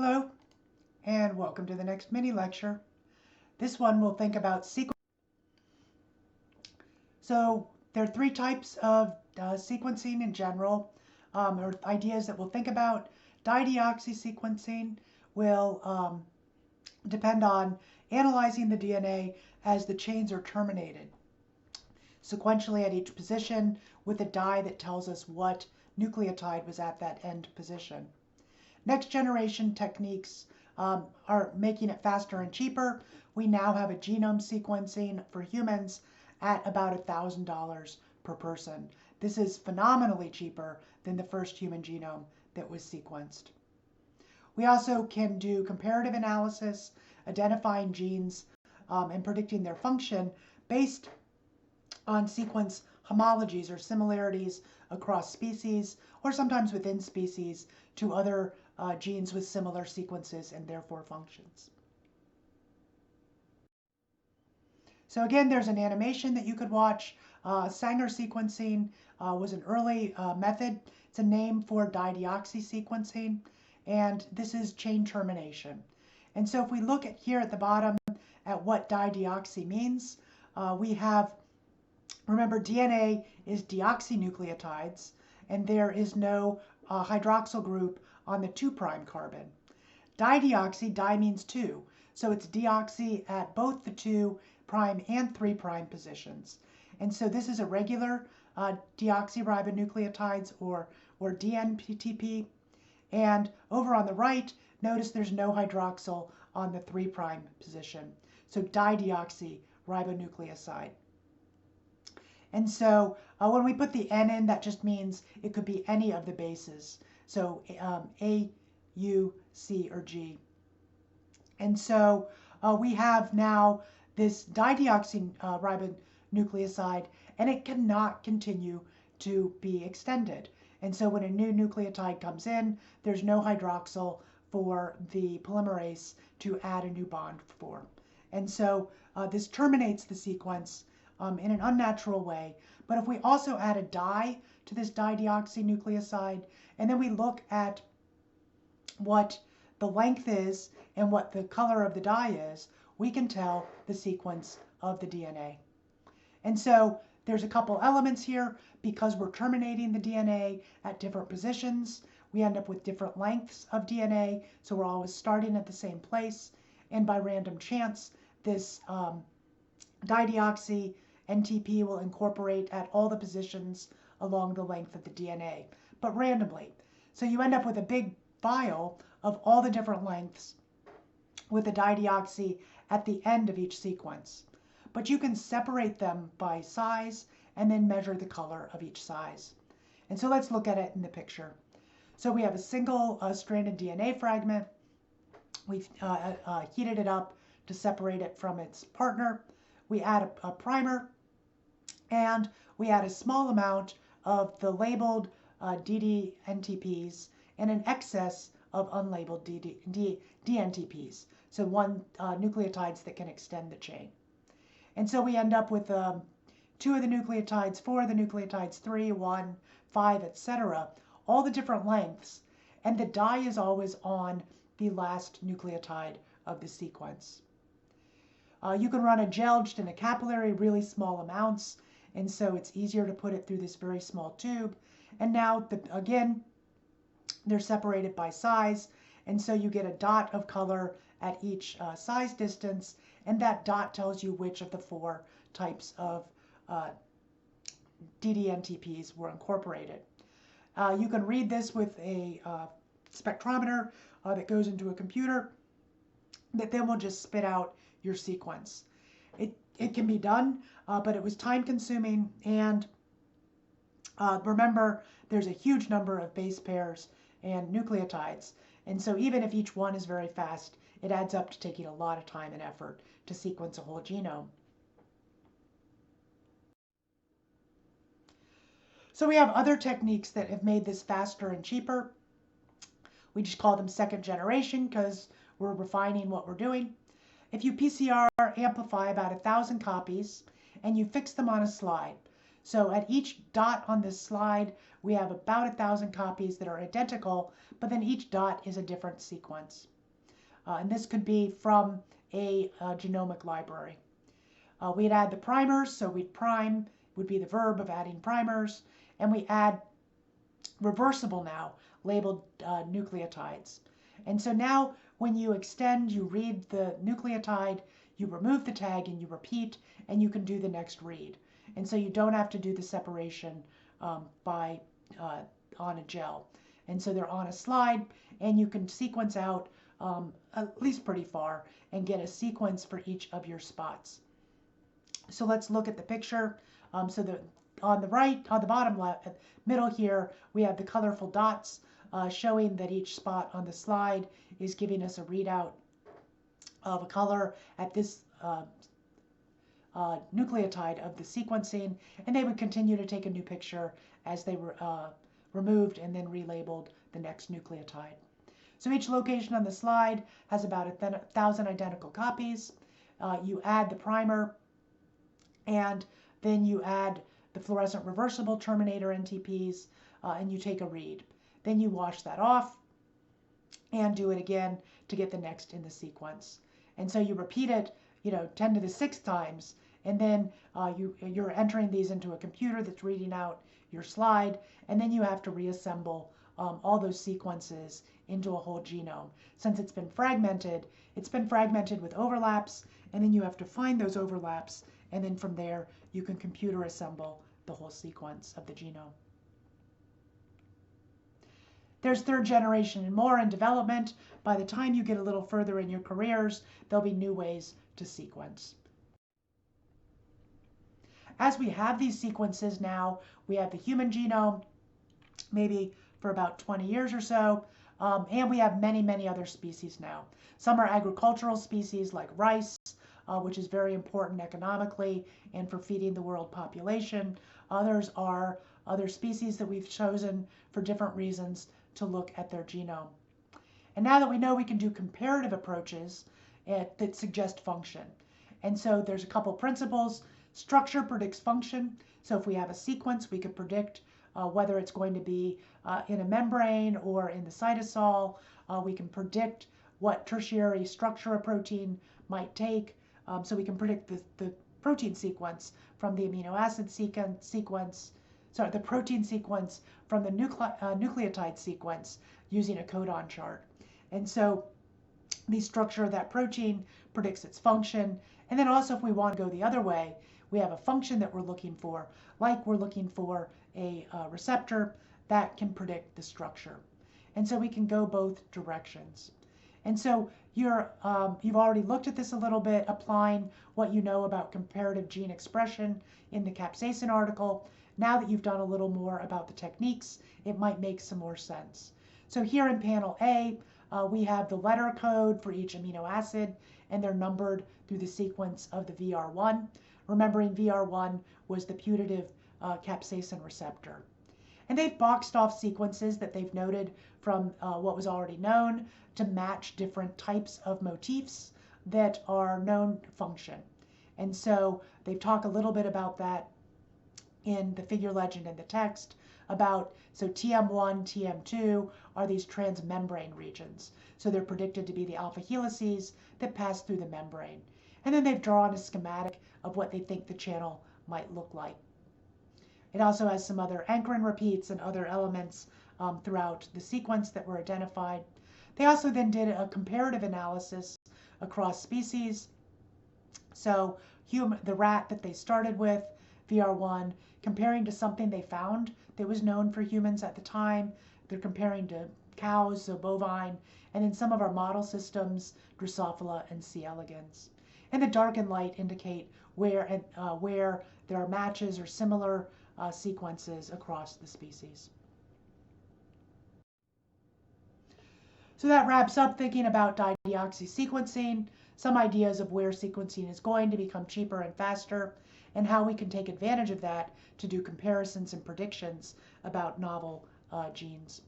Hello, and welcome to the next mini lecture. This one will think about sequence. So there are three types of sequencing in general, or ideas that we'll think about. Dideoxy sequencing will depend on analyzing the DNA as the chains are terminated sequentially at each position with a dye that tells us what nucleotide was at that end position. Next generation techniques are making it faster and cheaper. We now have a genome sequencing for humans at about $1,000 per person. This is phenomenally cheaper than the first human genome that was sequenced. We also can do comparative analysis, identifying genes and predicting their function based on sequence homologies or similarities across species, or sometimes within species, to other genes with similar sequences and therefore functions. So again, there's an animation that you could watch. Sanger sequencing was an early method. It's a name for dideoxy sequencing, and this is chain termination. And so if we look at here at the bottom at what dideoxy means, we have, remember, DNA is deoxynucleotides, and there is no hydroxyl group on the 2' carbon. Dideoxy, di means 2, so it's deoxy at both the 2' and 3' positions. And so this is a regular deoxyribonucleotides or DNTP. And over on the right, notice there's no hydroxyl on the 3' position. So dideoxyribonucleoside. And so when we put the N in, that just means it could be any of the bases. So A, U, C, or G. And so we have now this dideoxyribonucleoside, and it cannot continue to be extended. And so when a new nucleotide comes in, there's no hydroxyl for the polymerase to add a new bond for. And so this terminates the sequence in an unnatural way. But if we also add a dye to this dideoxynucleoside, and then we look at what the length is and what the color of the dye is, we can tell the sequence of the DNA. And so there's a couple elements here. Because we're terminating the DNA at different positions, we end up with different lengths of DNA, so we're always starting at the same place. And by random chance, this dideoxy NTP will incorporate at all the positions along the length of the DNA, but randomly. So you end up with a big file of all the different lengths with the dideoxy at the end of each sequence. But you can separate them by size and then measure the color of each size. And so let's look at it in the picture. So we have a single stranded DNA fragment. We've heated it up to separate it from its partner. We add a primer, and we add a small amount of the labeled DDNTPs and an excess of unlabeled DNTPs, so nucleotides that can extend the chain. And so we end up with 2 of the nucleotides, 4 of the nucleotides, 3, 1, 5, etc., all the different lengths, and the dye is always on the last nucleotide of the sequence. You can run a gel just in a capillary, really small amounts, and so it's easier to put it through this very small tube. And now, again, they're separated by size, and so you get a dot of color at each size distance, and that dot tells you which of the 4 types of DDNTPs were incorporated. You can read this with a spectrometer that goes into a computer that then will just spit out your sequence. It can be done, but it was time consuming, and remember, there's a huge number of base pairs and nucleotides, and so even if each one is very fast, it adds up to taking a lot of time and effort to sequence a whole genome. So we have other techniques that have made this faster and cheaper. We just call them second generation because we're refining what we're doing. If you PCR amplify about 1,000 copies and you fix them on a slide. So at each dot on this slide, we have about 1,000 copies that are identical, but then each dot is a different sequence. And this could be from a genomic library. We'd add the primers, so we'd prime would be the verb of adding primers, and we add reversible now, labeled nucleotides. And so now when you extend, you read the nucleotide, you remove the tag and you repeat, and you can do the next read. And so you don't have to do the separation on a gel. And so they're on a slide, and you can sequence out at least pretty far and get a sequence for each of your spots. So let's look at the picture. On the bottom left, middle here, we have the colorful dots showing that each spot on the slide is giving us a readout of a color at this nucleotide of the sequencing, and they would continue to take a new picture as they were removed and then relabeled the next nucleotide. So each location on the slide has about 1,000 identical copies. You add the primer, and then you add the fluorescent reversible terminator NTPs, and you take a read. Then you wash that off and do it again to get the next in the sequence. And so you repeat it, 10 to the 6th times, and then you're entering these into a computer that's reading out your slide, and then you have to reassemble all those sequences into a whole genome. Since it's been fragmented with overlaps, and then you have to find those overlaps, and then from there you can computer assemble the whole sequence of the genome. There's 3rd generation and more in development. By the time you get a little further in your careers, there'll be new ways to sequence. As we have these sequences now, we have the human genome, maybe for about 20 years or so, and we have many, many other species now. Some are agricultural species like rice, which is very important economically and for feeding the world population. Others are other species that we've chosen for different reasons to look at their genome. And now that we know we can do comparative approaches that suggest function. And so there's a couple principles. Structure predicts function. So if we have a sequence, we could predict whether it's going to be in a membrane or in the cytosol. We can predict what tertiary structure a protein might take. So we can predict the protein sequence from the amino acid the protein sequence from the nucleotide sequence using a codon chart. And so the structure of that protein predicts its function. And then also if we want to go the other way, we have a function that we're looking for, like we're looking for a receptor that can predict the structure. And so we can go both directions. And so you've already looked at this a little bit, applying what you know about comparative gene expression in the capsaicin article. Now that you've done a little more about the techniques, it might make some more sense. So here in panel A, we have the letter code for each amino acid, and they're numbered through the sequence of the VR1. Remembering VR1 was the putative capsaicin receptor. And they've boxed off sequences that they've noted from what was already known to match different types of motifs that are known function. And so they talk a little bit about that in the figure legend and the text about, so TM1, TM2 are these transmembrane regions. So they're predicted to be the alpha helices that pass through the membrane. And then they've drawn a schematic of what they think the channel might look like. It also has some other ankyrin repeats and other elements throughout the sequence that were identified. They also then did a comparative analysis across species. So the rat that they started with, VR1, comparing to something they found that was known for humans at the time. They're comparing to cows, so bovine, and then some of our model systems, Drosophila and C. elegans. And the dark and light indicate where there are matches or similar sequences across the species. So that wraps up thinking about dideoxy sequencing, some ideas of where sequencing is going to become cheaper and faster, and how we can take advantage of that to do comparisons and predictions about novel genes.